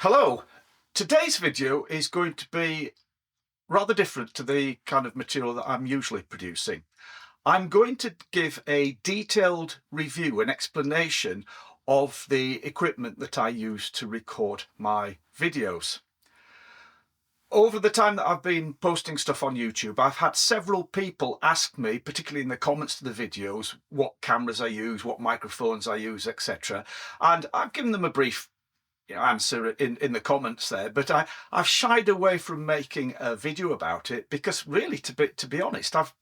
Hello, today's video is going to be rather different to the kind of material that I'm usually producing. I'm going to give a detailed review and explanation of the equipment that I use to record my videos. Over the time that I've been posting stuff on YouTube, I've had several people ask me, particularly in the comments to the videos, what cameras I use, what microphones I use, etc. And I've given them a brief answer in the comments there, but I've shied away from making a video about it because really, to be honest, I've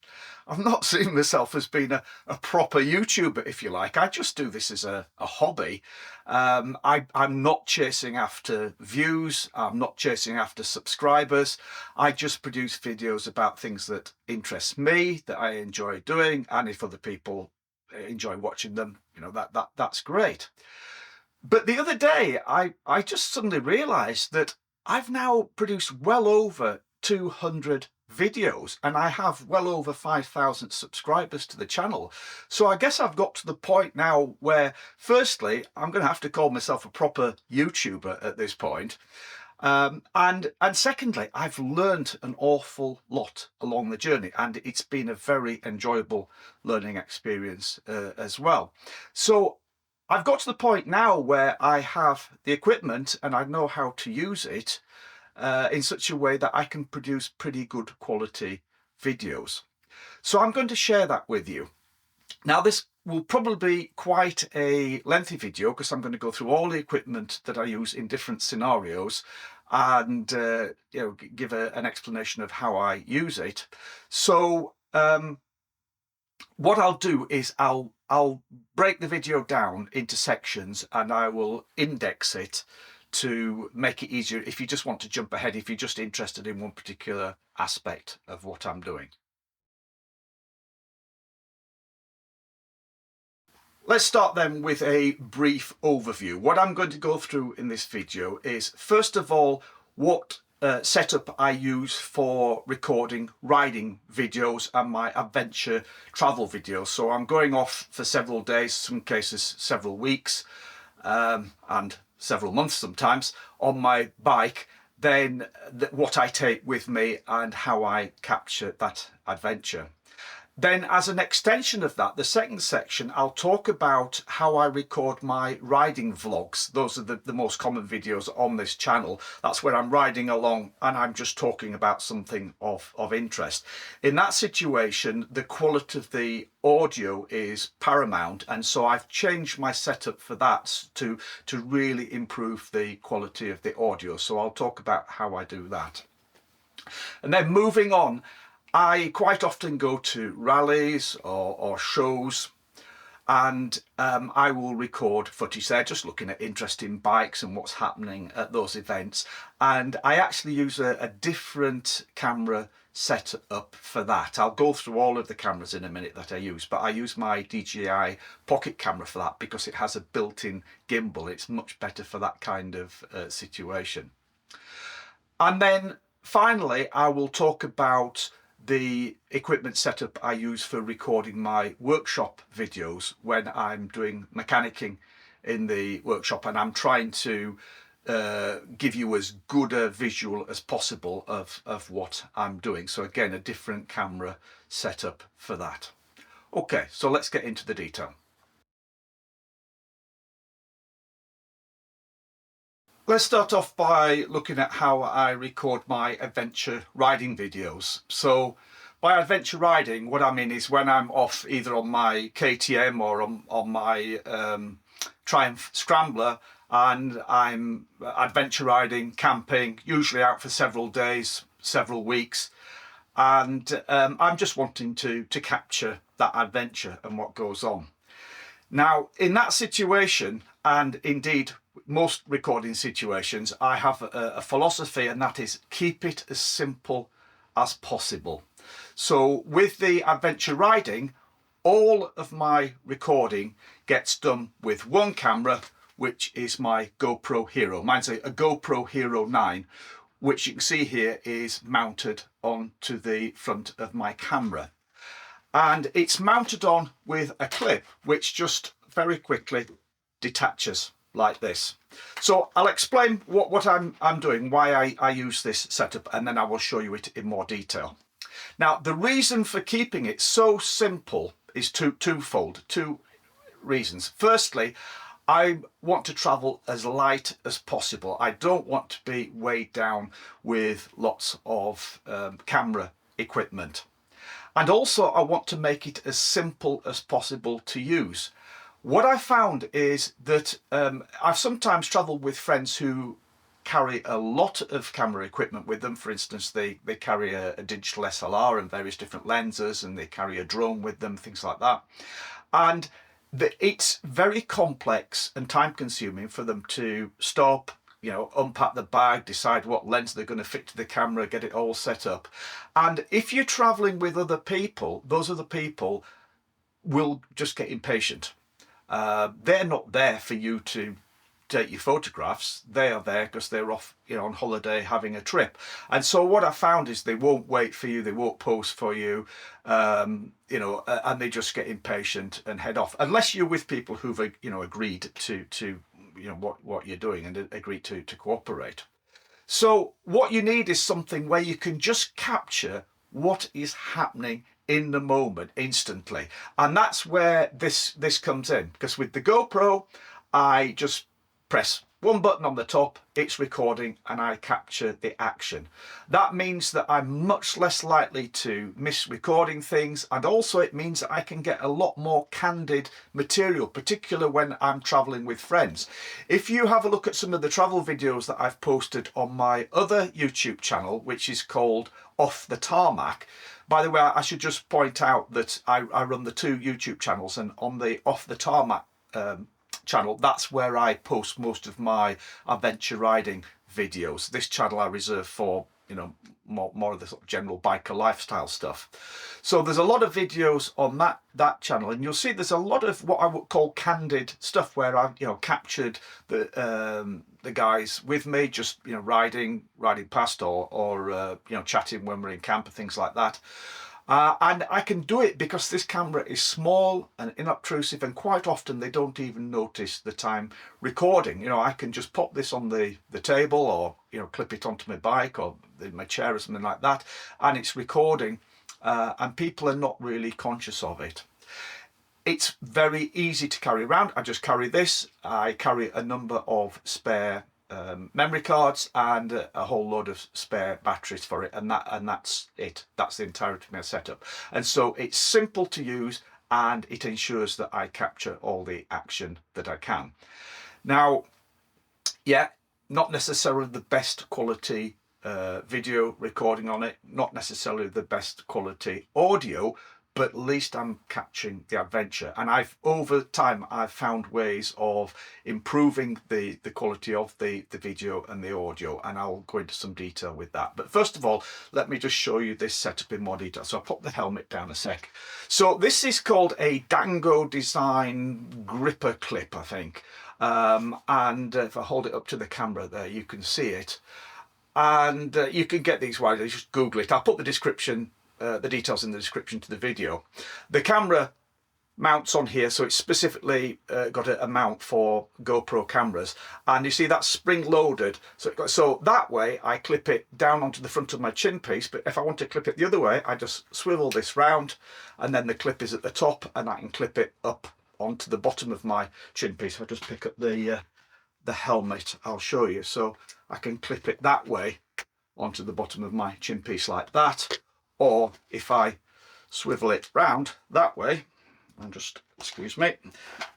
not seen myself as being a proper YouTuber, if you like. I just do this as a hobby. I'm not chasing after views. I'm not chasing after subscribers. I just produce videos about things that interest me, that I enjoy doing, and if other people enjoy watching them, that's great. But the other day, I just suddenly realised that I've now produced well over 200 videos and I have well over 5,000 subscribers to the channel. So I guess I've got to the point now where, firstly, I'm going to have to call myself a proper YouTuber at this point. And secondly, I've learned an awful lot along the journey, and it's been a very enjoyable learning experience as well. So I've got to the point now where I have the equipment and I know how to use it in such a way that I can produce pretty good quality videos. So I'm going to share that with you. Now this will probably be quite a lengthy video because I'm going to go through all the equipment that I use in different scenarios and give an explanation of how I use it. So what I'll do is I'll break the video down into sections and I will index it to make it easier if you just want to jump ahead, if you're just interested in one particular aspect of what I'm doing. Let's start then with a brief overview. What I'm going to go through in this video is, first of all, what setup I use for recording riding videos and my adventure travel videos. So I'm going off for several days, some cases several weeks, and several months sometimes on my bike. Then what I take with me and how I capture that adventure. Then as an extension of that, the second section, I'll talk about how I record my riding vlogs. Those are the most common videos on this channel. That's where I'm riding along and I'm just talking about something of interest. In that situation, the quality of the audio is paramount, and so I've changed my setup for that to really improve the quality of the audio. So I'll talk about how I do that. And then moving on, I quite often go to rallies or shows, and I will record footage there, just looking at interesting bikes and what's happening at those events. And I actually use a different camera setup for that. I'll go through all of the cameras in a minute that I use, but I use my DJI pocket camera for that because it has a built-in gimbal. It's much better for that kind of situation. And then finally, I will talk about the equipment setup I use for recording my workshop videos when I'm doing mechanicking in the workshop and I'm trying to give you as good a visual as possible of what I'm doing. So again, a different camera setup for that. Okay, so let's get into the detail. Let's start off by looking at how I record my adventure riding videos. So by adventure riding, what I mean is when I'm off either on my KTM or on my Triumph Scrambler and I'm adventure riding, camping, usually out for several days, several weeks, and I'm just wanting to capture that adventure and what goes on. Now, in that situation, and indeed most recording situations, I have a philosophy, and that is keep it as simple as possible. So with the adventure riding, all of my recording gets done with one camera, which is my GoPro Hero. Mine's a GoPro Hero 9, which you can see here is mounted onto the front of my camera. And it's mounted on with a clip which just very quickly detaches. like this. So I'll explain what I'm doing, why I use this setup, and then I will show you it in more detail. Now, the reason for keeping it so simple is twofold, two reasons. Firstly, I want to travel as light as possible. I don't want to be weighed down with lots of camera equipment. And also I want to make it as simple as possible to use. What I found is that I've sometimes travelled with friends who carry a lot of camera equipment with them. For instance, they carry a digital SLR and various different lenses, and they carry a drone with them, things like that. And it's very complex and time consuming for them to stop, you know, unpack the bag, decide what lens they're going to fit to the camera, get it all set up. And if you're traveling with other people, those other people will just get impatient. They're not there for you to take your photographs. They are there because they're off, you know, on holiday having a trip. And so what I found is they won't wait for you, they won't pose for you, you know, and they just get impatient and head off, unless you're with people who've, you know, agreed to you know what you're doing and agreed to cooperate. So what you need is something where you can just capture what is happening in the moment instantly, and that's where this comes in, because with the GoPro I just press one button on the top, it's recording, and I capture the action. That means that I'm much less likely to miss recording things, and also it means that I can get a lot more candid material, particularly when I'm traveling with friends. If you have a look at some of the travel videos that I've posted on my other YouTube channel, which is called Off the Tarmac. By the way, I should just point out that I run the two YouTube channels, and on the Off the Tarmac channel, that's where I post most of my adventure riding videos. This channel I reserve for, you know, more of the sort of general biker lifestyle stuff. So there's a lot of videos on that channel, and you'll see there's a lot of what I would call candid stuff, where I've, you know, captured the guys with me, just, you know, riding past, or you know, chatting when we're in camp and things like that. And I can do it because this camera is small and inobtrusive, and quite often they don't even notice that I'm recording. You know, I can just pop this on the table, or, you know, clip it onto my bike or my chair or something like that, and it's recording, and people are not really conscious of it. It's very easy to carry around. I just carry this. I carry a number of spare memory cards and a whole load of spare batteries for it, and that's it. That's the entirety of my setup. And so it's simple to use, and it ensures that I capture all the action that I can. Now, yeah, not necessarily the best quality video recording on it, not necessarily the best quality audio, but at least I'm capturing the adventure. And over time I've found ways of improving the quality of the video and the audio, and I'll go into some detail with that. But first of all, let me just show you this setup in more detail. So I'll pop the helmet down a sec. So this is called a Dango Design Gripper clip, I think. And if I hold it up to the camera there, you can see it. And you can get these widely, just Google it. I'll put the description, the details in the description to the video. The camera mounts on here, so it's specifically got a mount for GoPro cameras, and you see that's spring loaded, so that way I clip it down onto the front of my chin piece. But if I want to clip it the other way, I just swivel this round, and then the clip is at the top, and I can clip it up onto the bottom of my chin piece. If I just pick up the helmet, I'll show you. So I can clip it that way onto the bottom of my chin piece like that, or if I swivel it round that way, and just, excuse me,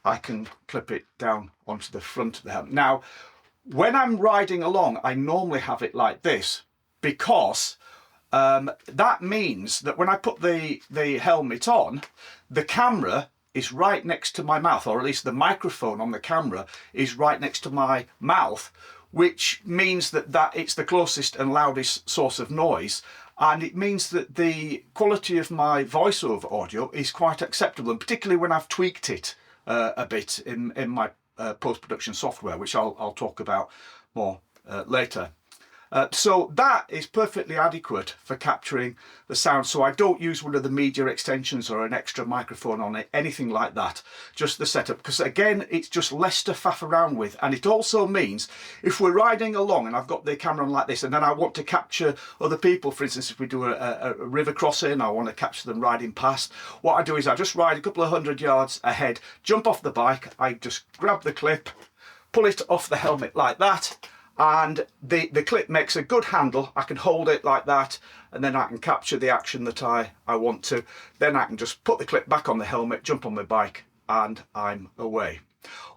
I can clip it down onto the front of the helmet. Now, when I'm riding along, I normally have it like this, because that means that when I put the helmet on, the camera is right next to my mouth, or at least the microphone on the camera is right next to my mouth, which means that it's the closest and loudest source of noise. And it means that the quality of my voiceover audio is quite acceptable, and particularly when I've tweaked it a bit in my post-production software, which I'll talk about more later. So that is perfectly adequate for capturing the sound. So I don't use one of the media extensions or an extra microphone on it, anything like that, just the setup, because again, it's just less to faff around with. And it also means if we're riding along and I've got the camera on like this and then I want to capture other people, for instance, if we do a river crossing, I want to capture them riding past, what I do is I just ride a couple of 100 yards ahead, jump off the bike, I just grab the clip, pull it off the helmet like that, and the clip makes a good handle. I can hold it like that and then I can capture the action that I want to. Then I can just put the clip back on the helmet, jump on my bike, and I'm away.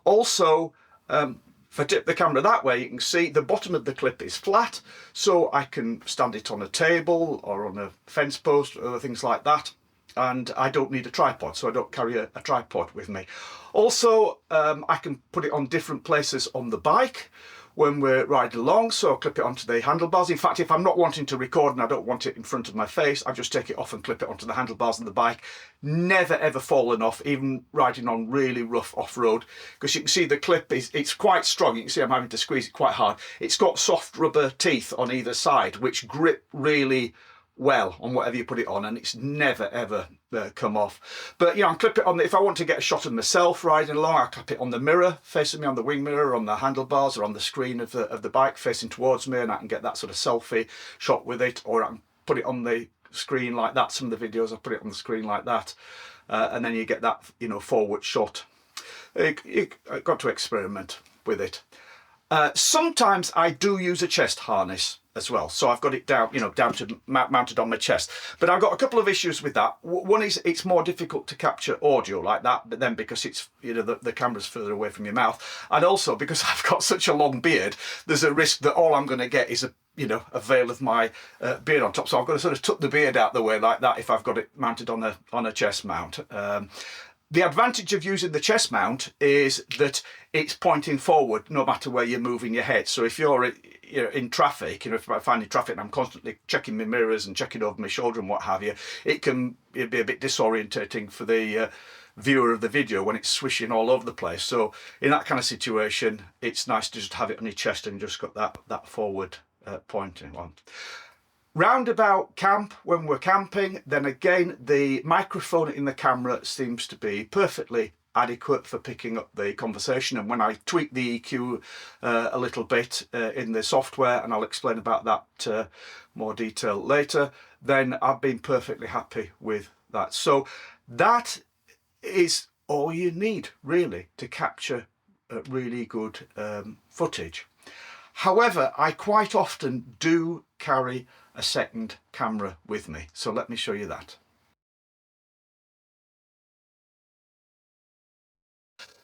Also, if I tip the camera that way, you can see the bottom of the clip is flat, so I can stand it on a table or on a fence post or things like that. And I don't need a tripod, so I don't carry a tripod with me. Also, I can put it on different places on the bike when we're riding along, so I'll clip it onto the handlebars. In fact, if I'm not wanting to record and I don't want it in front of my face, I just take it off and clip it onto the handlebars on the bike. Never ever fallen off, even riding on really rough off-road, because you can see the clip it's quite strong. You can see I'm having to squeeze it quite hard. It's got soft rubber teeth on either side, which grip really well on whatever you put it on, and it's never ever come off. But I'm clip it on if I want to get a shot of myself riding along, I clip it on the mirror facing me, on the wing mirror, on the handlebars, or on the screen of the bike facing towards me, and I can get that sort of selfie shot with it, or I can put it on the screen like that. Some of the videos I put it on the screen like that, and then you get that forward shot. You got to experiment with it. Sometimes I do use a chest harness as well, so I've got it down, down to mounted on my chest. But I've got a couple of issues with that. One is it's more difficult to capture audio like that, but then because it's the camera's further away from your mouth, and also because I've got such a long beard, there's a risk that all I'm going to get is a veil of my beard on top. So I've got to sort of tuck the beard out the way like that if I've got it mounted on a chest mount. The advantage of using the chest mount is that it's pointing forward no matter where you're moving your head. So if you're in traffic, if I find in traffic and I'm constantly checking my mirrors and checking over my shoulder and what have you, it can be a bit disorientating for the viewer of the video when it's swishing all over the place. So in that kind of situation, it's nice to just have it on your chest and just got that forward pointing on. Roundabout camp, when we're camping, then again the microphone in the camera seems to be perfectly adequate for picking up the conversation, and when I tweak the EQ a little bit in the software, and I'll explain about that more detail later, then I've been perfectly happy with that. So that is all you need really to capture really good footage. However, I quite often do carry a second camera with me, so let me show you that.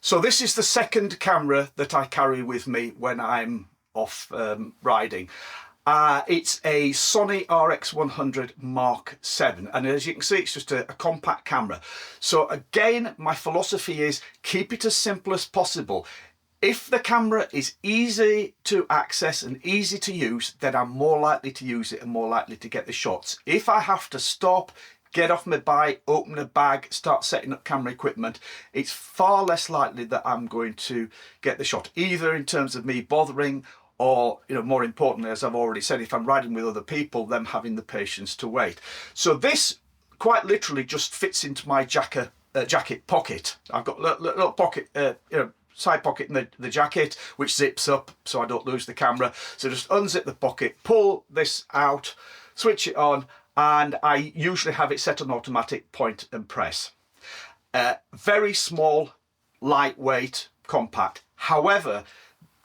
So this is the second camera that I carry with me when I'm off riding. It's a Sony RX100 Mark VII, and as you can see, it's just a compact camera. So again, my philosophy is keep it as simple as possible. If the camera is easy to access and easy to use, then I'm more likely to use it and more likely to get the shots. If I have to stop, get off my bike, open a bag, start setting up camera equipment, it's far less likely that I'm going to get the shot, either in terms of me bothering or, more importantly, as I've already said, if I'm riding with other people, them having the patience to wait. So this quite literally just fits into my jacket pocket. I've got a little pocket, side pocket in the jacket, which zips up so I don't lose the camera. So just unzip the pocket, pull this out, switch it on, and I usually have it set on automatic point and press. Very small, lightweight, compact. However,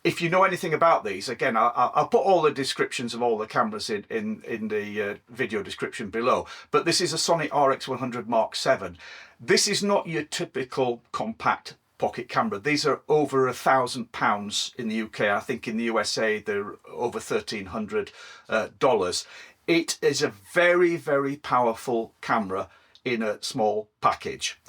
if you know anything about these, again, I'll put all the descriptions of all the cameras in the video description below, but this is a Sony RX100 Mark VII. This is not your typical compact pocket camera. These are over £1,000 in the UK. I think in the USA they're over $1,300. It is a very, very powerful camera in a small package.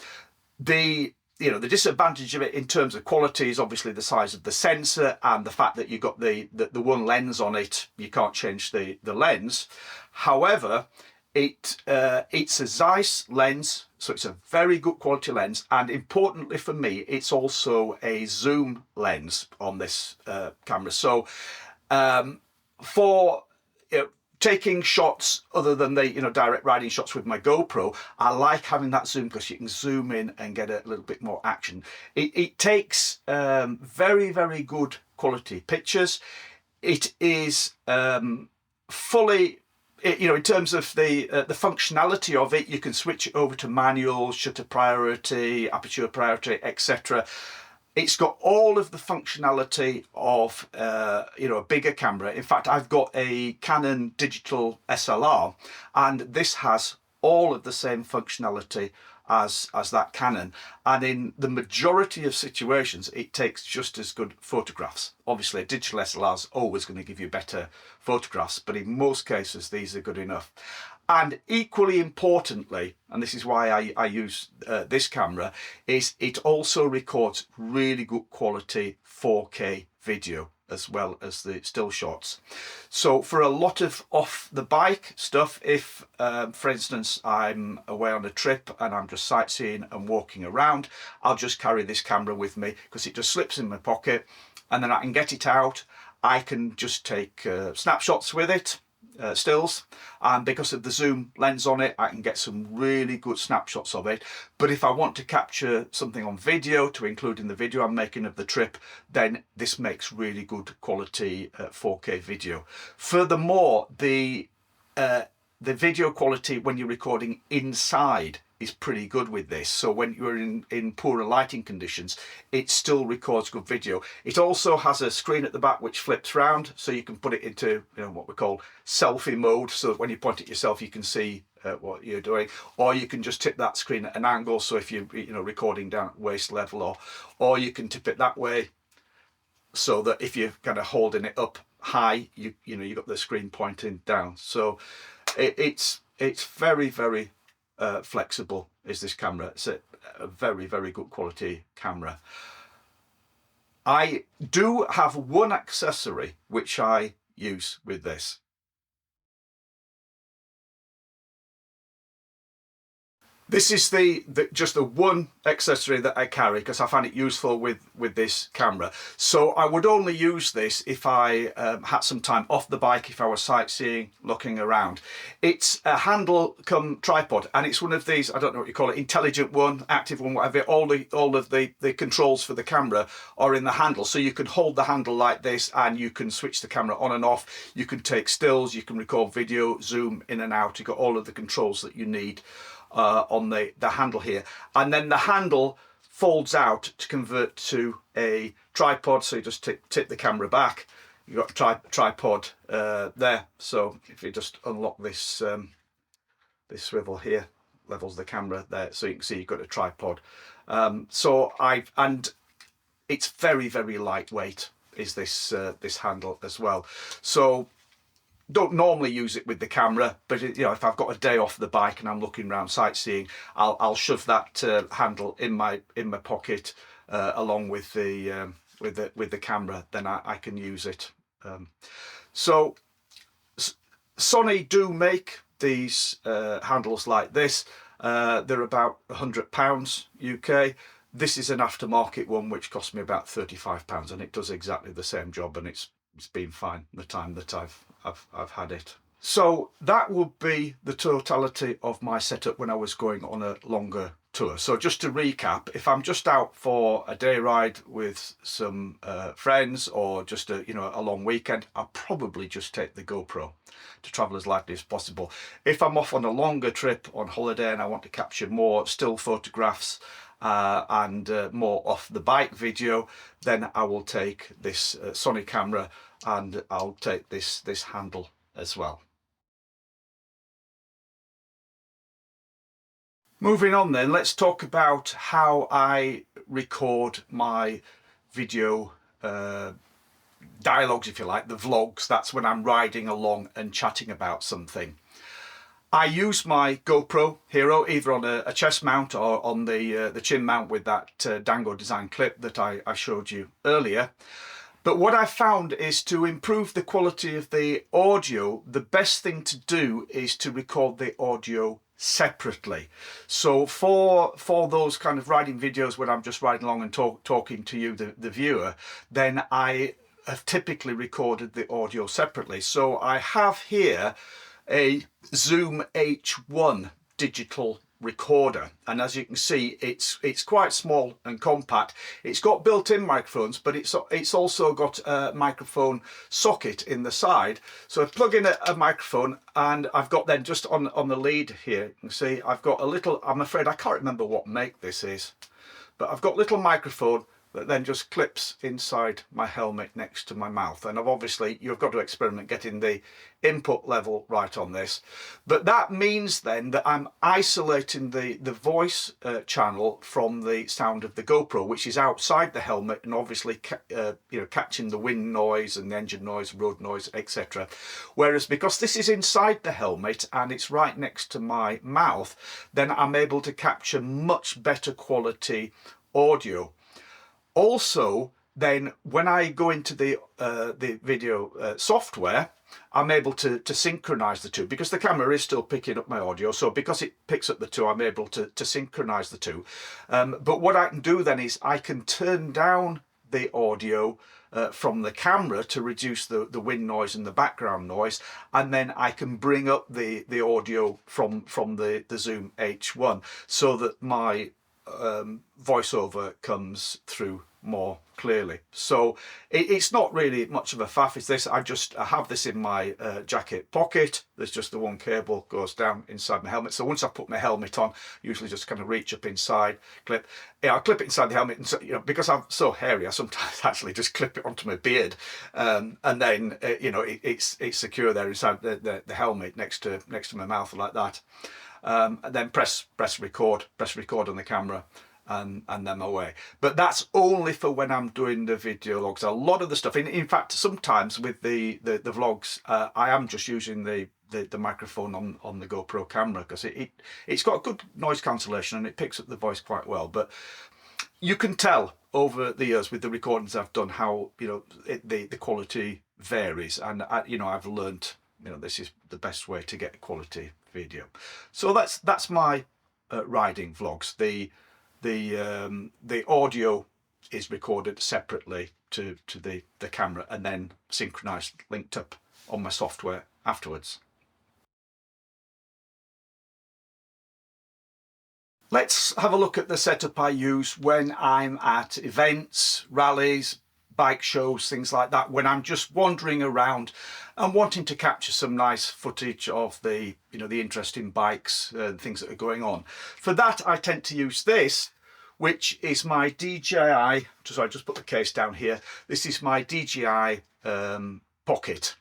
The disadvantage of it in terms of quality is obviously the size of the sensor and the fact that you've got the one lens on it. You can't change the lens. However, it's a Zeiss lens, so it's a very good quality lens, and importantly for me, it's also a zoom lens on this camera. So for taking shots other than the direct riding shots with my GoPro, I like having that zoom because you can zoom in and get a little bit more action. It takes very, very good quality pictures. It is fully, in terms of the functionality of it, you can switch it over to manual, shutter priority, aperture priority, etc. It's got all of the functionality of a bigger camera. In fact, I've got a Canon digital SLR, and this has all of the same functionality as that Canon, and in the majority of situations it takes just as good photographs. Obviously a digital SLR is always going to give you better photographs, but in most cases these are good enough. And equally importantly, and this is why I use this camera, is it also records really good quality 4K video as well as the still shots. So for a lot of off the bike stuff, if for instance I'm away on a trip and I'm just sightseeing and walking around, I'll just carry this camera with me because it just slips in my pocket, and then I can get it out. I can just take snapshots with it, stills, and because of the zoom lens on it, I can get some really good snapshots of it. But if I want to capture something on video to include in the video I'm making of the trip, then this makes really good quality 4K video. Furthermore, the video quality when you're recording inside is pretty good with this. So when you're in poorer lighting conditions, it still records good video. It also has a screen at the back which flips round, so you can put it into what we call selfie mode, so that when you point at yourself you can see what you're doing, or you can just tip that screen at an angle, so if you're recording down at waist level, or you can tip it that way so that if you're kind of holding it up high, you've got the screen pointing down. So it's very, very flexible is this camera. It's a very, very good quality camera. I do have one accessory which I use with this. This is just the one accessory that I carry because I find it useful with this camera. So I would only use this if I had some time off the bike, if I was sightseeing, looking around. It's a handle come tripod, and it's one of these, I don't know what you call it, intelligent one, active one, whatever. All of the controls for the camera are in the handle. So you can hold the handle like this and you can switch the camera on and off. You can take stills, you can record video, zoom in and out. You've got all of the controls that you need on the handle here, and then the handle folds out to convert to a tripod. So you just tip the camera back, you've got a tripod there. So if you just unlock this this swivel here, levels the camera there, so you can see you've got a tripod. And it's very, very lightweight is this this handle as well. So don't normally use it with the camera, but if I've got a day off the bike and I'm looking around sightseeing, I'll shove that handle in my pocket along with the camera. Then I can use it. So Sony do make these handles like this. They're about £100 UK. This is an aftermarket one which cost me about £35, and it does exactly the same job, and it's been fine the time that I've had it. So that would be the totality of my setup when I was going on a longer tour. So just to recap, if I'm just out for a day ride with some friends, or just a long weekend, I'll probably just take the GoPro to travel as lightly as possible. If I'm off on a longer trip on holiday and I want to capture more still photographs and more off the bike video, then I will take this Sony camera, and I'll take this handle as well. Moving on then, let's talk about how I record my video dialogues, if you like, the vlogs. That's when I'm riding along and chatting about something. I use my GoPro Hero either on a chest mount or on the chin mount with that Dango Design clip that I showed you earlier. But what I found is, to improve the quality of the audio, the best thing to do is to record the audio separately. So for those kind of riding videos when I'm just riding along and talking to you, the viewer, then I have typically recorded the audio separately. So I have here a Zoom H1 digital recorder, and as you can see, it's quite small and compact. It's got built-in microphones, but it's also got a microphone socket in the side. So I plug in a microphone, and I've got then just on the lead here, you can see I've got a little, I'm afraid I can't remember what make this is, but I've got a little microphone that then just clips inside my helmet next to my mouth. And obviously you've got to experiment getting the input level right on this. But that means then that I'm isolating the voice channel from the sound of the GoPro, which is outside the helmet, and obviously catching the wind noise and the engine noise, road noise, etc. Whereas because this is inside the helmet and it's right next to my mouth, then I'm able to capture much better quality audio. Also, then when I go into the video software, I'm able to synchronize the two, because the camera is still picking up my audio. So because it picks up the two, I'm able to synchronize the two. But what I can do then is I can turn down the audio from the camera to reduce the wind noise and the background noise, and then I can bring up the audio from the Zoom H1 so that my voiceover comes through more clearly. So it's not really much of a faff. It's this, I have this in my jacket pocket. There's just the one cable goes down inside my helmet. So once I put my helmet on, usually just kind of reach up inside, clip. Yeah, I clip it inside the helmet, and so, because I'm so hairy, I sometimes actually just clip it onto my beard, and then it's secure there inside the helmet next to my mouth like that. And then press record on the camera, and then I'm away. But that's only for when I'm doing the video logs. A lot of the stuff, in fact, sometimes with the vlogs, I am just using the microphone on the GoPro camera, because it's got good noise cancellation and it picks up the voice quite well. But you can tell over the years with the recordings I've done how the quality varies, and I've learned this is the best way to get quality video. So that's my riding vlogs. The audio is recorded separately to the camera and then synchronized, linked up on my software afterwards. Let's have a look at the setup I use when I'm at events, rallies, bike shows, things like that, when I'm just wandering around and wanting to capture some nice footage of the interesting bikes and things that are going on. For that, I tend to use this, which is my DJI, so I just put the case down here. This is my DJI Pocket.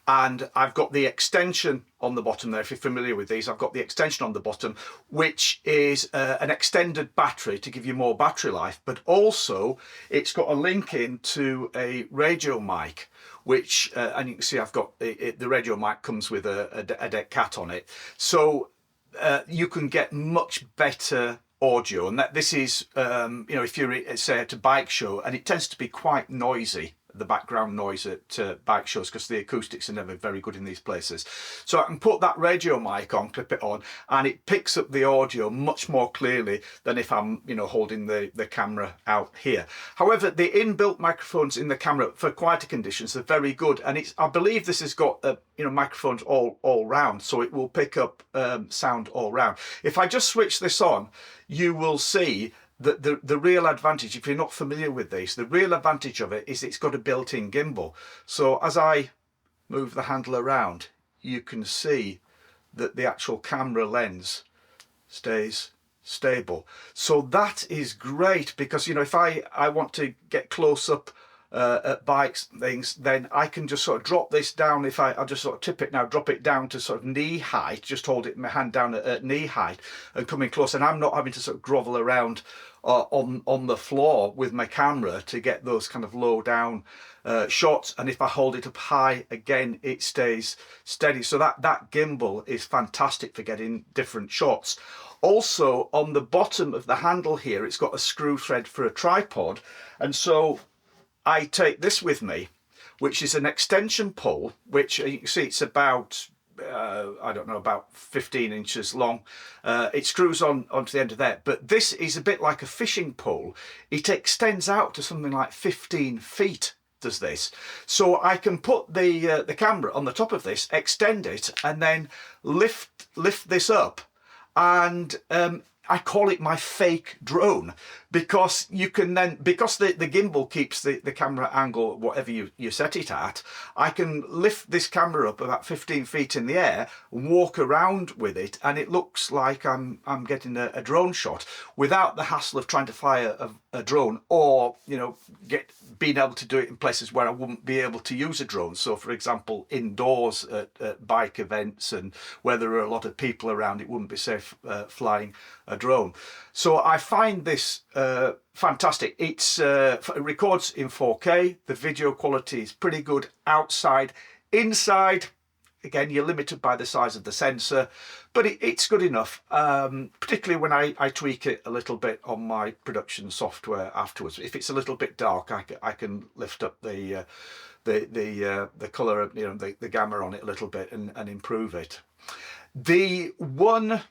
And I've got the extension on the bottom there. If you're familiar with these, I've got the extension on the bottom, which is an extended battery to give you more battery life, but also it's got a link in to a radio mic, which, and you can see I've got the radio mic comes with a deck cat on it. So you can get much better audio, and that this is, if you're, say, at a bike show, and it tends to be quite noisy, the background noise at bike shows, because the acoustics are never very good in these places. So I can put that radio mic on, clip it on, and it picks up the audio much more clearly than if I'm holding the camera out here. However, the inbuilt microphones in the camera for quieter conditions are very good, and I believe this has got microphones all round, so it will pick up sound all round. If I just switch this on, you will see that the real advantage, if you're not familiar with these, the real advantage of it is it's got a built-in gimbal. So as I move the handle around, you can see that the actual camera lens stays stable. So that is great, because if I want to get close up at bikes things, then I can just sort of drop this down. If I'll just sort of tip it now, drop it down to sort of knee height, just hold it, my hand down at knee height and come in close, and I'm not having to sort of grovel around on the floor with my camera to get those kind of low down shots. And if I hold it up high, again, it stays steady. So that gimbal is fantastic for getting different shots. Also, on the bottom of the handle here, it's got a screw thread for a tripod, and so I take this with me, which is an extension pole, which you can see it's about I don't know, about 15 inches long. It screws onto the end of that, but this is a bit like a fishing pole. It extends out to something like 15 feet does this. So I can put the camera on the top of this, extend it, and then lift this up, and I call it my fake drone, because you can then, because the gimbal keeps the camera angle whatever you set it at, I can lift this camera up about 15 feet in the air, walk around with it, and it looks like I'm getting a drone shot without the hassle of trying to fly a drone, or being able to do it in places where I wouldn't be able to use a drone. So for example, indoors at bike events and where there are a lot of people around, it wouldn't be safe flying a drone. So I find this fantastic. It records in 4K. The video quality is pretty good outside. Inside, again, you're limited by the size of the sensor, but it's good enough, particularly when I tweak it a little bit on my production software afterwards. If it's a little bit dark, I can lift up the color, the gamma on it a little bit and improve it. The one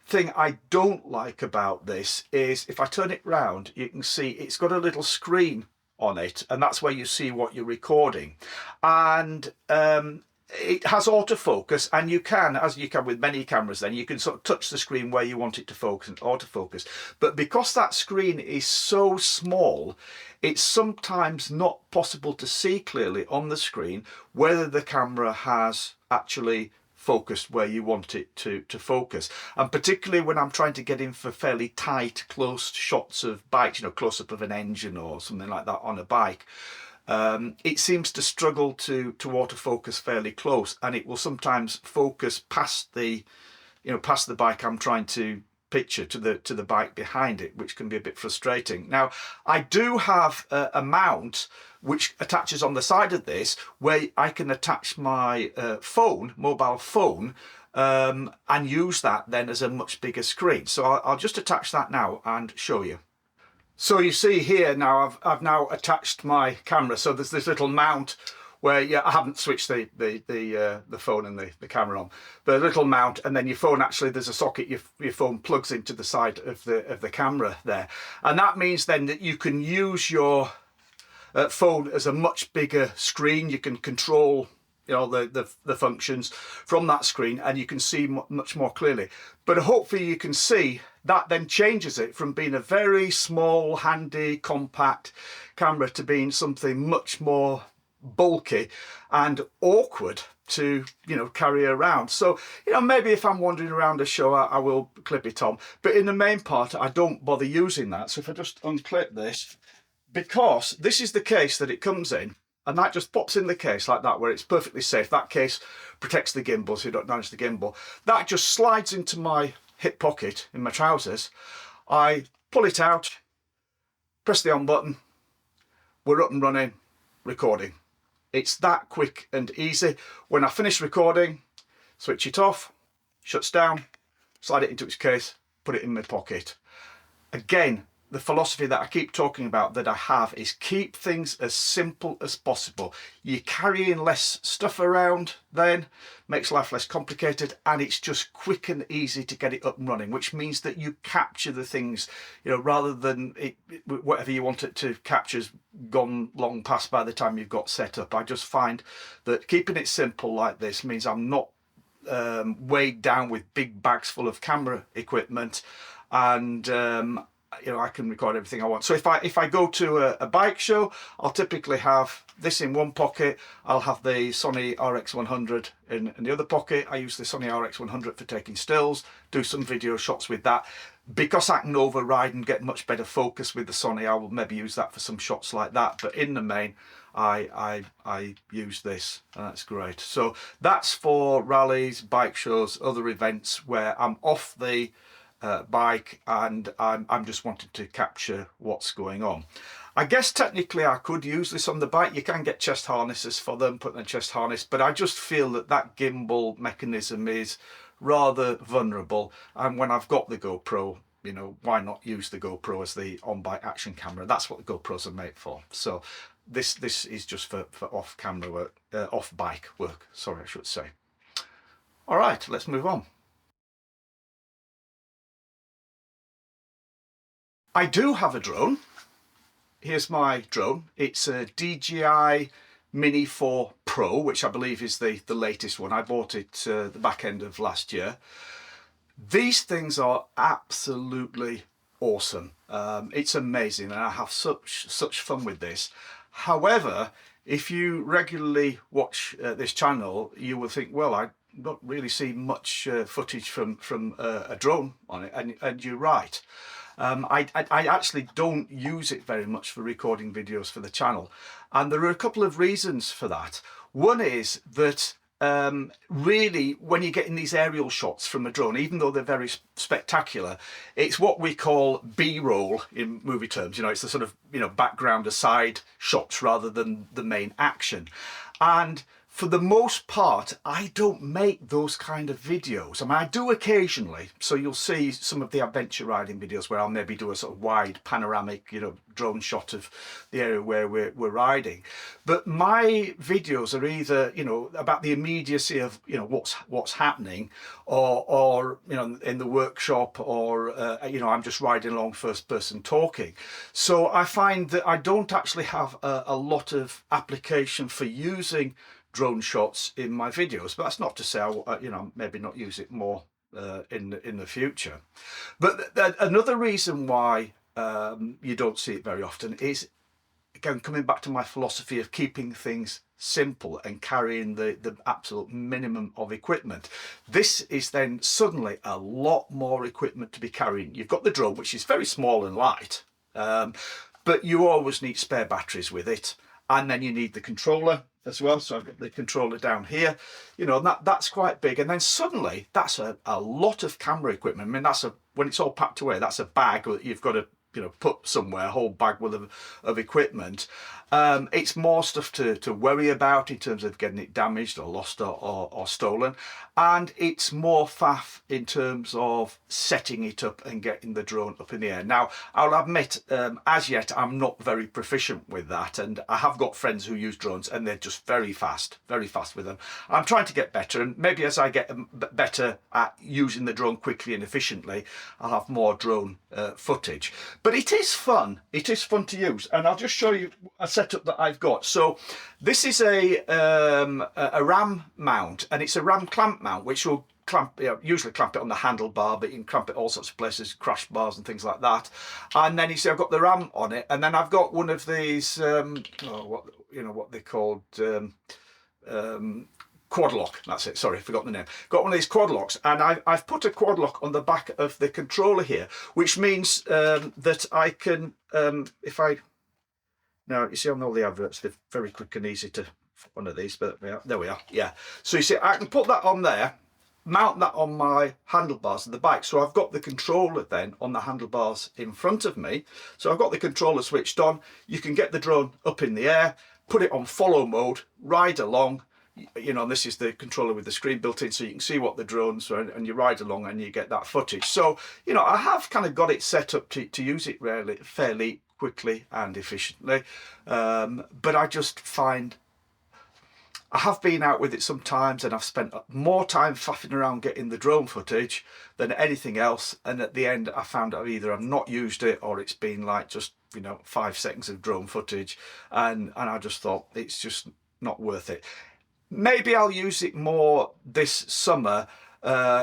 thing I don't like about this is if I turn it round, you can see it's got a little screen on it, and that's where you see what you're recording. And it has autofocus, and you can, as you can with many cameras, then you can sort of touch the screen where you want it to focus and autofocus. But because that screen is so small, it's sometimes not possible to see clearly on the screen whether the camera has actually focused where you want it to focus. And particularly when I'm trying to get in for fairly tight, close shots of bikes, close up of an engine or something like that on a bike, it seems to struggle to autofocus fairly close, and it will sometimes focus past the bike I'm trying to picture to the bike behind it, which can be a bit frustrating. Now, I do have a mount which attaches on the side of this, where I can attach my mobile phone, and use that then as a much bigger screen. So I'll just attach that now and show you. So you see here now, I've now attached my camera. So there's this little mount where I haven't switched the phone and the camera on, but a little mount, and then your phone, actually there's a socket your phone plugs into the side of the camera there, and that means then that you can use your phone as a much bigger screen. You can control the functions from that screen, and you can see much more clearly. But hopefully you can see that then changes it from being a very small, handy, compact camera to being something much more bulky and awkward to carry around. So maybe if I'm wandering around a show, I will clip it on, but in the main part I don't bother using that. So if I just unclip this, because this is the case that it comes in, and that just pops in the case like that, where it's perfectly safe. That case protects the gimbal, so you don't damage the gimbal. That just slides into my hip pocket in my trousers. I pull it out, press the on button, we're up and running, recording. It's that quick and easy. When I finish recording, switch it off, shuts down, slide it into its case, put it in my pocket. Again, the philosophy that I keep talking about that I have is keep things as simple as possible. You're carrying less stuff around then, makes life less complicated, and it's just quick and easy to get it up and running, which means that you capture the things, rather than whatever you want it to capture has gone long past by the time you've got set up. I just find that keeping it simple like this means I'm not weighed down with big bags full of camera equipment, and I can record everything I want. So if I go to a bike show, I'll typically have this in one pocket. I'll have the Sony RX100 in the other pocket. I use the Sony RX100 for taking stills, do some video shots with that. Because I can override and get much better focus with the Sony, I will maybe use that for some shots like that. But in the main, I use this, and that's great. So that's for rallies, bike shows, other events where I'm off the bike and I'm just wanting to capture what's going on. I guess technically I could use this on the bike. You can get chest harnesses for them, put in a chest harness, but I just feel that gimbal mechanism is rather vulnerable, and when I've got the GoPro, why not use the GoPro as the on-bike action camera? That's what the GoPros are made for. So this is just for off-camera work, off-bike work, sorry, I should say. All right, let's move on. I do have a drone. here's my drone. It's a DJI Mini 4 Pro, which I believe is the latest one. I bought it the back end of last year. These things are absolutely awesome. It's amazing, and I have such fun with this. However, if you regularly watch this channel, you will think, well, I don't really see much footage from a drone on it, and you're right. I actually don't use it very much for recording videos for the channel, and there are a couple of reasons for that. One is that really, when you're getting these aerial shots from a drone, even though they're very spectacular, it's what we call B-roll in movie terms. You know, it's the sort of, you know, background aside shots rather than the main action. And for the most part, I don't make those kind of videos. I mean, I do occasionally. So you'll see some of the adventure riding videos where I'll maybe do a sort of wide panoramic, you know, drone shot of the area where we're riding. But my videos are either, you know, about the immediacy of, you know, what's happening, or you know, in the workshop, or you know, I'm just riding along first person talking. So I find that I don't actually have a lot of application for using drone shots in my videos, but that's not to say I, you know, maybe not use it more in the future. But another reason why you don't see it very often is, again, coming back to my philosophy of keeping things simple and carrying the absolute minimum of equipment. This is then suddenly a lot more equipment to be carrying. You've got the drone, which is very small and light, but you always need spare batteries with it, and then you need the controller as well. So I've got the controller down here, you know, and that's quite big. And then suddenly that's a lot of camera equipment. I mean, that's when it's all packed away, that's a bag that you've got to, you know, put somewhere, a whole bag full of equipment. It's more stuff to worry about in terms of getting it damaged or lost or stolen, and it's more faff in terms of setting it up and getting the drone up in the air. Now, I'll admit, as yet, I'm not very proficient with that, and I have got friends who use drones and they're just very fast with them. I'm trying to get better, and maybe as I get better at using the drone quickly and efficiently, I'll have more drone footage. But it is fun. It is fun to use, and I'll just show you a setup that I've got. So this is a ram mount, and it's a ram clamp mount, which will clamp, you know, usually clamp it on the handlebar, but you can clamp it all sorts of places, crash bars and things like that. And then you see I've got the ram on it, and then I've got one of these what they called quad lock. That's it. Sorry, I forgot the name. Got one of these quad locks, and I've put a quad lock on the back of the controller here, which means that I can, if I, now you see on all the adverts, they're very quick and easy to one of these, but yeah, there we are. Yeah. So you see, I can put that on there, mount that on my handlebars of the bike. So I've got the controller then on the handlebars in front of me. So I've got the controller switched on. You can get the drone up in the air, put it on follow mode, ride along. You know, and this is the controller with the screen built in, so you can see what the drones are, and you ride along and you get that footage. So, you know, I have kind of got it set up to use it really fairly quickly and efficiently. But I just find I have been out with it sometimes, and I've spent more time faffing around getting the drone footage than anything else. And at the end, I found out either I've not used it, or it's been like just, you know, 5 seconds of drone footage, and I just thought it's just not worth it. Maybe I'll use it more this summer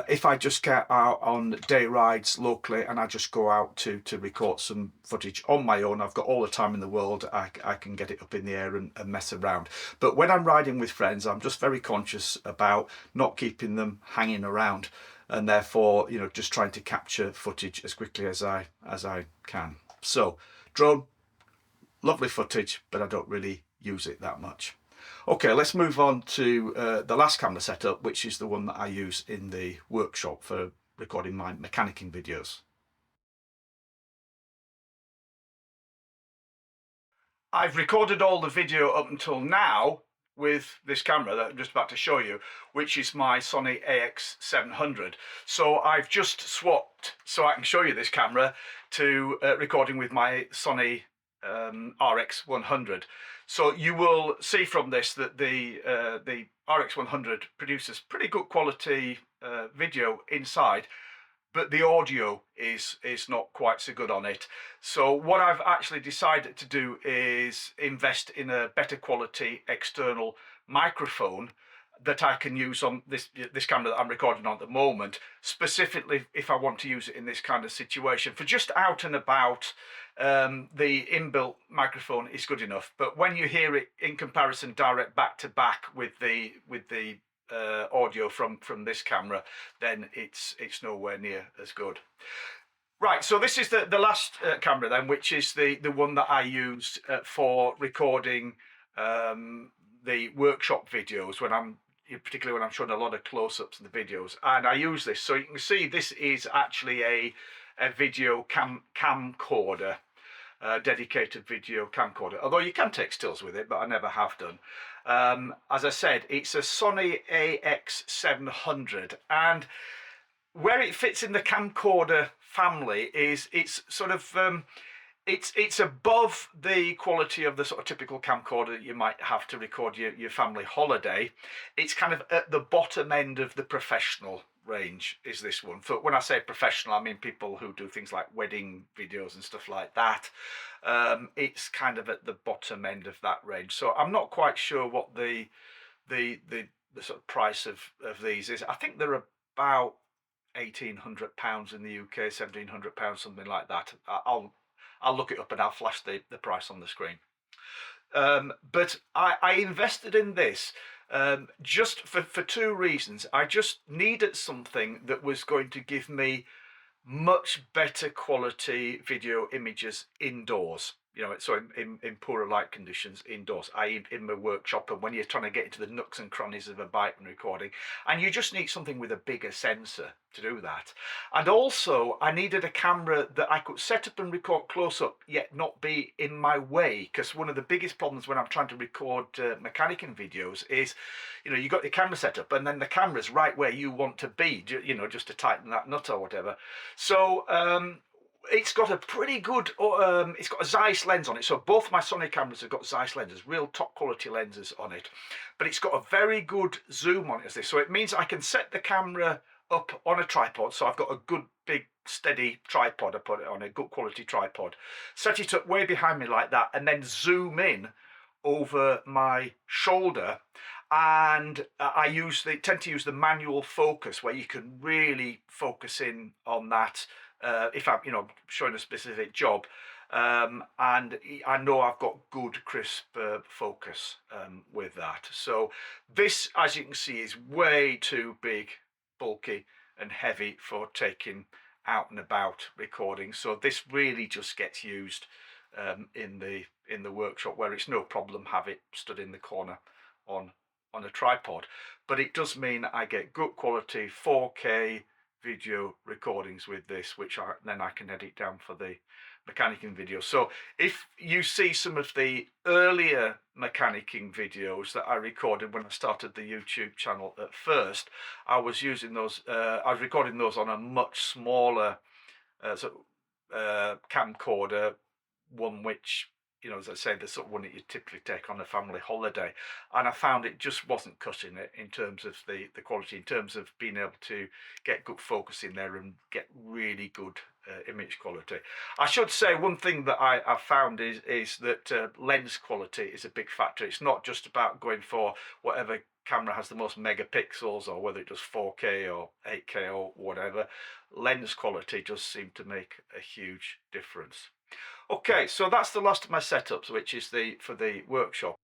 if I just get out on day rides locally and I just go out to record some footage on my own. I've got all the time in the world. I can get it up in the air and mess around. But when I'm riding with friends, I'm just very conscious about not keeping them hanging around, and therefore, you know, just trying to capture footage as quickly as I can. So drone, lovely footage, but I don't really use it that much. Okay, let's move on to the last camera setup, which is the one that I use in the workshop for recording my mechanicking videos. I've recorded all the video up until now with this camera that I'm just about to show you, which is my Sony AX700. So I've just swapped, so I can show you this camera, to recording with my Sony RX100. So you will see from this that the RX100 produces pretty good quality video inside, but the audio is not quite so good on it. So what I've actually decided to do is invest in a better quality external microphone that I can use on this camera that I'm recording on at the moment, specifically if I want to use it in this kind of situation. For just out and about, the inbuilt microphone is good enough, but when you hear it in comparison direct back to back with the audio from this camera, then it's nowhere near as good. Right, so this is the last camera then, which is the one that I used for recording the workshop videos, particularly when I'm showing a lot of close-ups in the videos. And I use this, so you can see this is actually a video camcorder, dedicated video camcorder, although you can take stills with it, but I never have done. As I said, it's a Sony AX700, and where it fits in the camcorder family is it's sort of it's above the quality of the sort of typical camcorder that you might have to record your family holiday. It's kind of at the bottom end of the professional range is this one. For when I say professional, I mean people who do things like wedding videos and stuff like that. It's kind of at the bottom end of that range. So I'm not quite sure what the sort of price of these is. I think they're about £1,800 in the UK, £1,700, something like that. I'll look it up and I'll flash the price on the screen. But I invested in this just for two reasons. I just needed something that was going to give me much better quality video images indoors. You know, so in poorer light conditions indoors, i.e. in my workshop, and when you're trying to get into the nooks and crannies of a bike and recording, and you just need something with a bigger sensor to do that. And also I needed a camera that I could set up and record close up yet not be in my way, because one of the biggest problems when I'm trying to record mechanicing videos is, you know, you got your camera set up and then the camera's right where you want to be, you know, just to tighten that nut or whatever. So it's got a pretty good, it's got a Zeiss lens on it. So both my Sony cameras have got Zeiss lenses, real top quality lenses on it. But it's got a very good zoom on it as this. So it means I can set the camera up on a tripod. So I've got a good big steady tripod. I put it on a good quality tripod. Set it up way behind me like that and then zoom in over my shoulder. And I tend to use the manual focus where you can really focus in on that. If I'm, you know, showing a specific job, and I know I've got good crisp focus with that. So this, as you can see, is way too big, bulky and heavy for taking out and about recording. So this really just gets used in the workshop, where it's no problem have it stood in the corner on a tripod. But it does mean I get good quality 4K video recordings with this, which then I can edit down for the mechanicing video. So if you see some of the earlier mechanicing videos that I recorded when I started the YouTube channel at first, I was using those, I was recording those on a much smaller camcorder, one which, you know, as I say, the sort of one that you typically take on a family holiday, and I found it just wasn't cutting it in terms of the quality, in terms of being able to get good focus in there and get really good image quality. I should say one thing that I found is that lens quality is a big factor. It's not just about going for whatever camera has the most megapixels, or whether it does 4K or 8K or whatever. Lens quality just seemed to make a huge difference. Okay, so that's the last of my setups, which is for the workshop.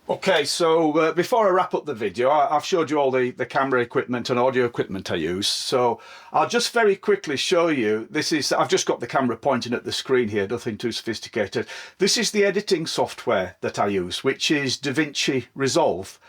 Okay, so before I wrap up the video, I've showed you all the camera equipment and audio equipment I use. So I'll just very quickly show you, I've just got the camera pointing at the screen here, nothing too sophisticated. This is the editing software that I use, which is DaVinci Resolve.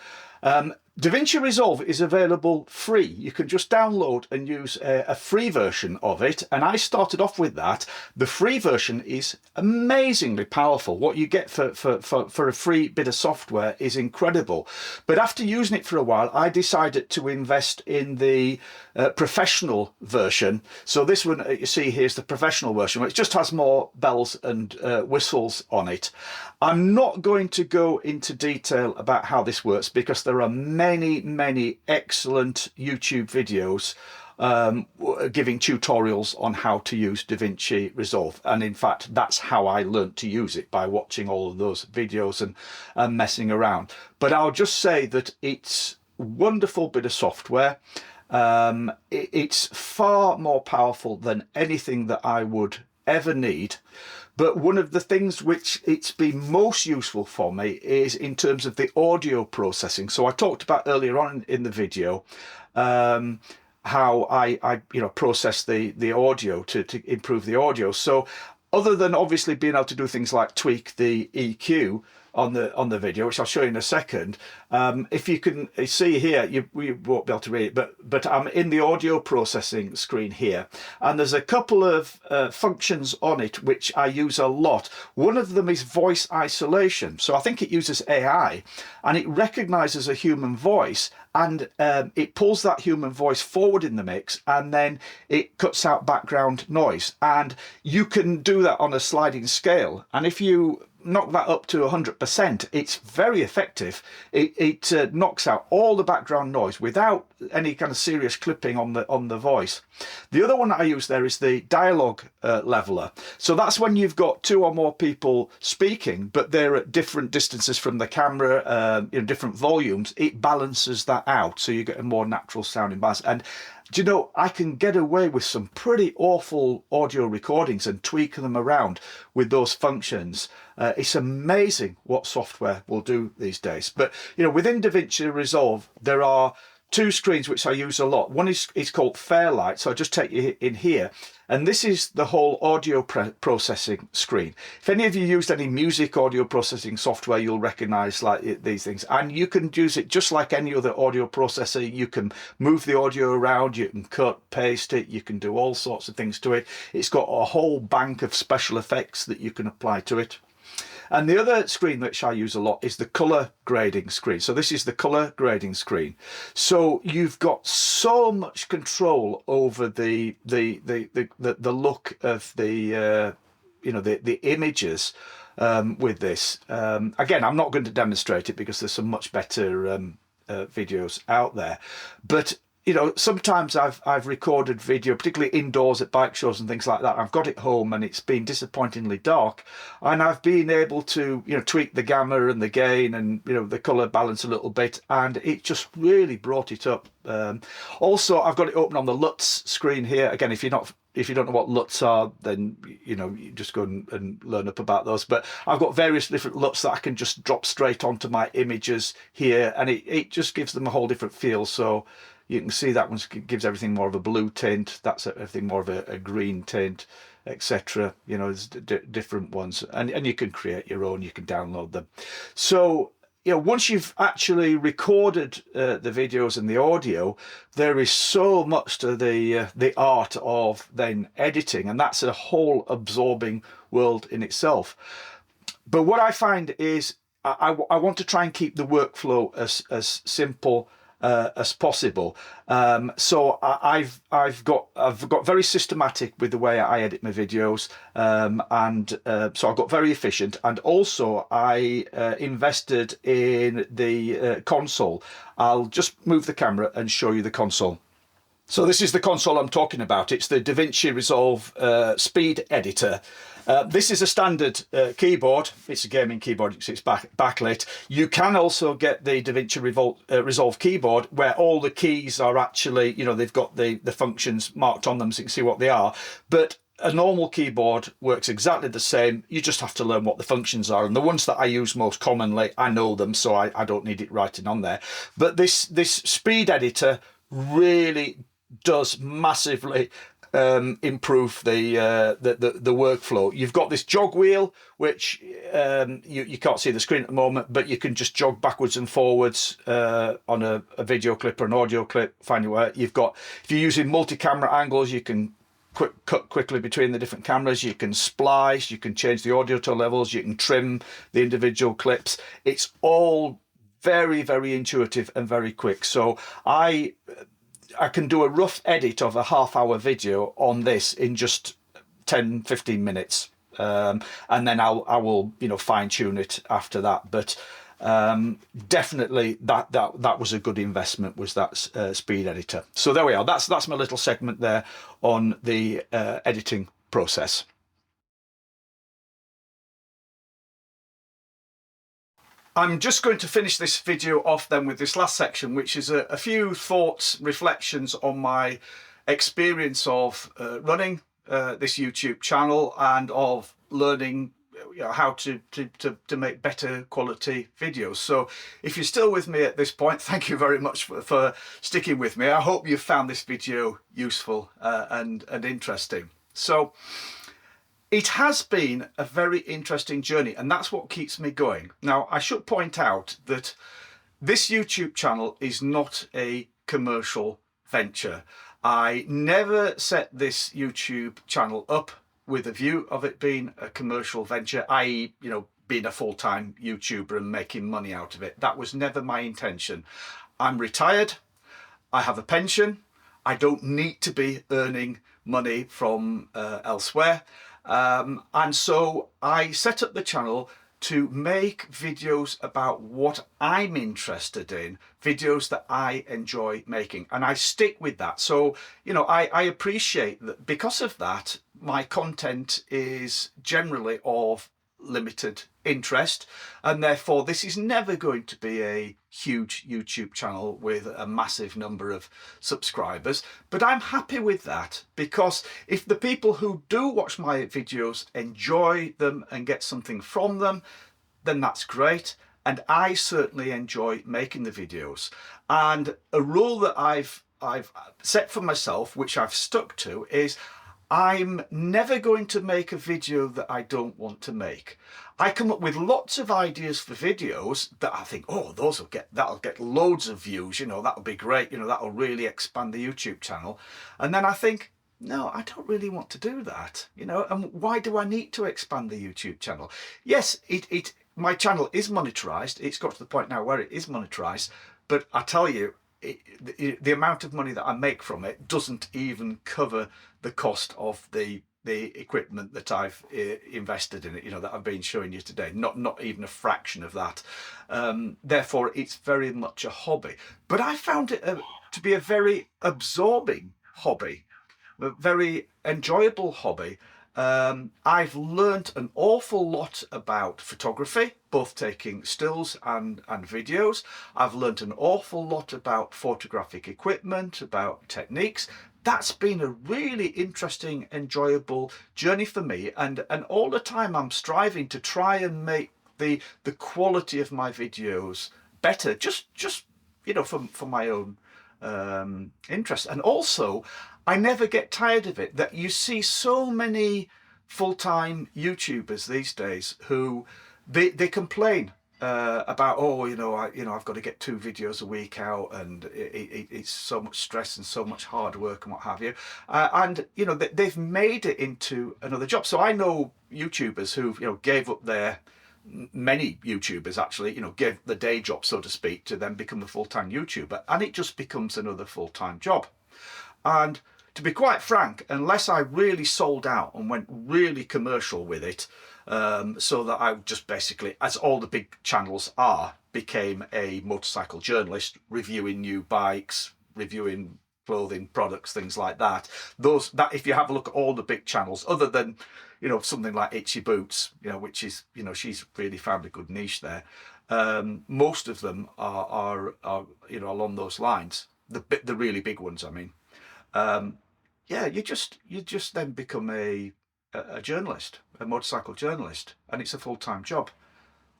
DaVinci Resolve is available free. You can just download and use a free version of it. And I started off with that. The free version is amazingly powerful. What you get for a free bit of software is incredible. But after using it for a while, I decided to invest in the professional version. So this one you see here is the professional version, which just has more bells and whistles on it. I'm not going to go into detail about how this works because there are many excellent YouTube videos giving tutorials on how to use DaVinci Resolve. And in fact, that's how I learned to use it, by watching all of those videos and messing around. But I'll just say that it's a wonderful bit of software. It's far more powerful than anything that I would ever need. But one of the things which it's been most useful for me is in terms of the audio processing. So I talked about earlier on in the video how I process the audio to improve the audio. So other than obviously being able to do things like tweak the EQ on the video, which I'll show you in a second, if you can see here, you won't be able to read it, but I'm in the audio processing screen here, and there's a couple of functions on it which I use a lot. One of them is voice isolation. So I think it uses AI, and it recognizes a human voice, and it pulls that human voice forward in the mix, and then it cuts out background noise. And you can do that on a sliding scale, and if you knock that up to 100%, it's very effective. It knocks out all the background noise without any kind of serious clipping on the voice. The other one that I use there is the dialogue leveler. So that's when you've got two or more people speaking, but they're at different distances from the camera, different volumes. It balances that out, so you get a more natural sounding balance. And do you know, I can get away with some pretty awful audio recordings and tweak them around with those functions. It's amazing what software will do these days. But within DaVinci Resolve, there are two screens which I use a lot. One is called Fairlight, so I'll just take you in here. And this is the whole audio processing screen. If any of you used any music audio processing software, you'll recognize these things. And you can use it just like any other audio processor. You can move the audio around, you can cut, paste it, you can do all sorts of things to it. It's got a whole bank of special effects that you can apply to it. And the other screen which I use a lot is the color grading screen. So this is the color grading screen. So you've got so much control over the look of the images with this. Again, I'm not going to demonstrate it because there's some much better videos out there. But sometimes I've recorded video, particularly indoors at bike shows and things like that. I've got it home and it's been disappointingly dark, and I've been able to tweak the gamma and the gain and the color balance a little bit, and it just really brought it up. Also, I've got it open on the LUTs screen here. Again, if you don't know what LUTs are, then you just go and learn up about those. But I've got various different LUTs that I can just drop straight onto my images here, and it just gives them a whole different feel. So you can see that one gives everything more of a blue tint. That's everything more of a green tint, etc. There's different ones, and you can create your own. You can download them. So once you've actually recorded the videos and the audio, there is so much to the art of then editing, and that's a whole absorbing world in itself. But what I find is I want to try and keep the workflow as simple as possible. So I've got very systematic with the way I edit my videos, and so I've got very efficient. And also I invested in the console. I'll just move the camera and show you the console. So this is the console I'm talking about. It's the DaVinci Resolve Speed Editor. This is a standard keyboard. It's a gaming keyboard. It's backlit. You can also get the DaVinci Resolve keyboard where all the keys are actually, they've got the functions marked on them so you can see what they are. But a normal keyboard works exactly the same. You just have to learn what the functions are. And the ones that I use most commonly, I know them, so I don't need it writing on there. But this speed editor really does massively improve the workflow. You've got this jog wheel, which you can't see the screen at the moment, but you can just jog backwards and forwards on a video clip or an audio clip. Find your way. You've got, if you're using multi-camera angles, you can cut quickly between the different cameras. You can splice, you can change the audio tone levels, you can trim the individual clips. It's all very, very intuitive and very quick. So I can do a rough edit of a half-hour video on this in just 10-15 minutes, and then I will fine-tune it after that. But definitely that was a good investment, was that speed editor. So there we are. That's my little segment there on the editing process. I'm just going to finish this video off then with this last section, which is a few thoughts, reflections on my experience of running this YouTube channel and of learning how to make better quality videos. So if you're still with me at this point, thank you very much for sticking with me. I hope you found this video useful and interesting. So it has been a very interesting journey, and that's what keeps me going. Now, I should point out that this YouTube channel is not a commercial venture. I never set this YouTube channel up with a view of it being a commercial venture, i.e., being a full-time YouTuber and making money out of it. That was never my intention. I'm retired, I have a pension, I don't need to be earning money from elsewhere. And so I set up the channel to make videos about what I'm interested in, videos that I enjoy making, and I stick with that. So, I appreciate that because of that, my content is generally of limited interest, and therefore this is never going to be a huge YouTube channel with a massive number of subscribers. But I'm happy with that, because if the people who do watch my videos enjoy them and get something from them, then that's great. And I certainly enjoy making the videos. And a rule that I've set for myself, which I've stuck to, is I'm never going to make a video that I don't want to make. I come up with lots of ideas for videos that I think, oh, that'll get loads of views, that'll be great, that'll really expand the YouTube channel. And then I think, no, I don't really want to do that, and why do I need to expand the YouTube channel? Yes, my channel is monetized. It's got to the point now where it is monetized, but I tell you, the amount of money that I make from it doesn't even cover the cost of the equipment that I've invested in it, that I've been showing you today. Not even a fraction of that. Therefore, it's very much a hobby. But I found it to be a very absorbing hobby, a very enjoyable hobby. I've learnt an awful lot about photography, both taking stills and videos. I've learnt an awful lot about photographic equipment, about techniques. That's been a really interesting, enjoyable journey for me, and all the time I'm striving to try and make the quality of my videos better, just for my own interest. And also, I never get tired of it, that you see so many full-time YouTubers these days who they complain about, I've got to get 2 videos a week out, and it's so much stress and so much hard work and what have you. And they've made it into another job. So I know YouTubers who gave up many YouTubers actually, gave the day job, so to speak, to then become a full-time YouTuber, and it just becomes another full-time job. And to be quite frank, unless I really sold out and went really commercial with it, so that I just basically, as all the big channels are, became a motorcycle journalist, reviewing new bikes, reviewing clothing, products, things like that. That if you have a look at all the big channels, other than something like Itchy Boots, which is she's really found a good niche there. Most of them are along those lines. The really big ones, I mean. You just then become a journalist, a motorcycle journalist, and it's a full-time job.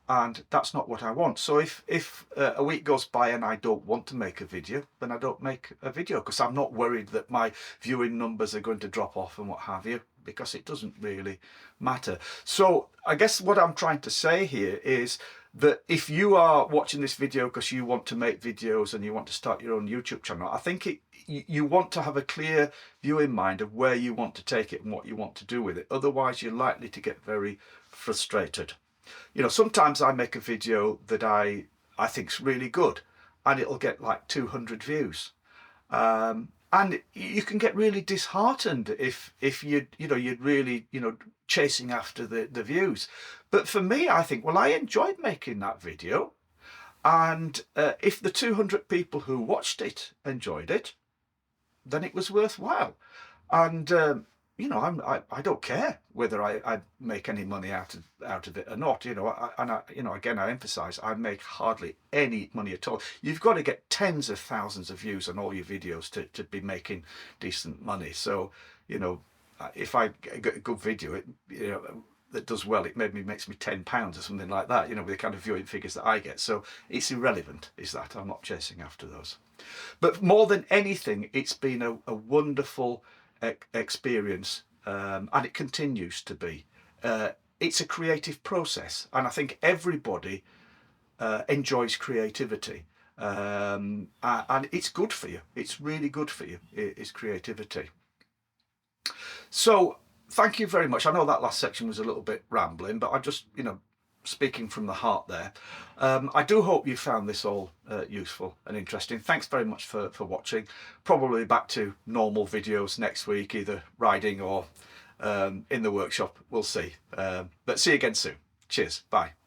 and that's not what I want. So if a week goes by and I don't want to make a video, then I don't make a video, because I'm not worried that my viewing numbers are going to drop off and what have you, because it doesn't really matter. So I guess what I'm trying to say here is that if you are watching this video because you want to make videos and you want to start your own YouTube channel, I think you want to have a clear view in mind of where you want to take it and what you want to do with it. Otherwise, you're likely to get very frustrated. You know, sometimes I make a video that I think's really good, and it'll get like 200 views. And you can get really disheartened if you're really, chasing after the views. But for me, I think, well, I enjoyed making that video, and if the 200 people who watched it enjoyed it, then it was worthwhile. And I don't care whether I make any money out of it or not. Again, I emphasize, I make hardly any money at all. You've got to get tens of thousands of views on all your videos to be making decent money. So, if I get a good video, that does well, it maybe makes me £10 or something like that, with the kind of viewing figures that I get. So it's irrelevant, is that. I'm not chasing after those. But more than anything, it's been a wonderful experience, and it continues to be. It's a creative process, and I think everybody enjoys creativity, and it's good for you. It's really good for you. It's creativity. So thank you very much. I know that last section was a little bit rambling, but I just, speaking from the heart there. I do hope you found this all useful and interesting. Thanks very much for watching. Probably back to normal videos next week, either riding or in the workshop. We'll see. But see you again soon. Cheers. Bye.